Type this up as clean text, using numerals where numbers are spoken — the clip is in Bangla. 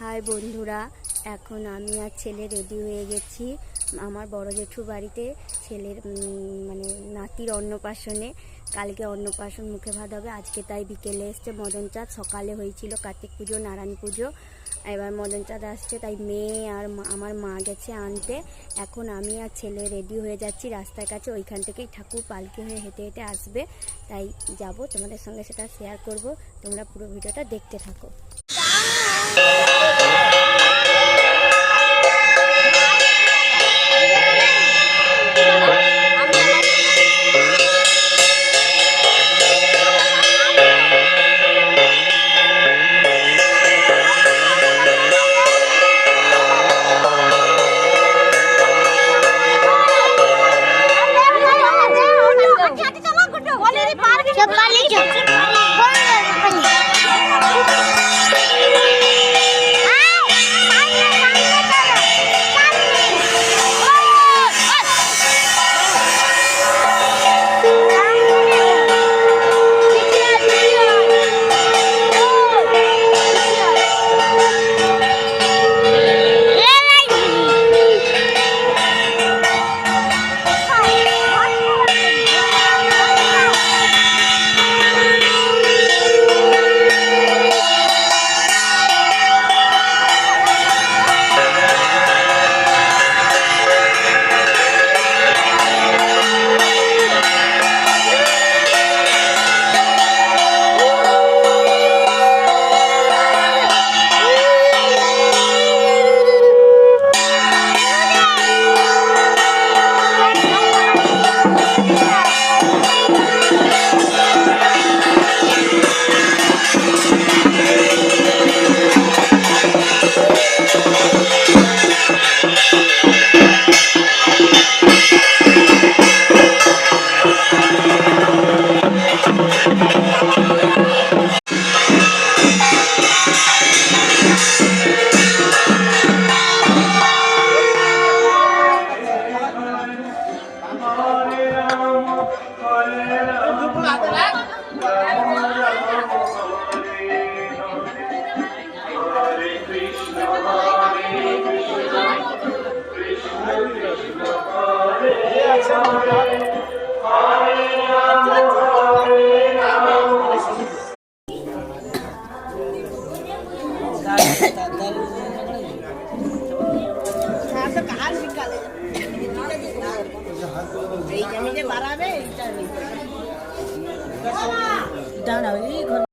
হাই বন্ধুরা, এখন আমি আর ছেলে রেডি হয়ে গেছি আমার বড় জেঠুর বাড়িতে ছেলের মানে নাতির অন্নপ্রাশনে। কালকে অন্নপ্রাশন মুখে ভাত হবে, আজকে তাই বিকেলে এসছে মদন চাঁদ। সকালে হয়েছিল কার্তিক পুজো, নারায়ণ পুজো, এবার মদন চাঁদ আসছে, তাই মেয়ে আর আমার মা গেছে আনতে। এখন আমি আর ছেলে রেডি হয়ে যাচ্ছি রাস্তার কাছে, ওইখান থেকেই ঠাকুর পালকি হয়ে হেঁটে হেঁটে আসবে, তাই যাব তোমাদের সঙ্গে সেটা শেয়ার করব। তোমরা পুরো ভিডিওটা দেখতে থাকো।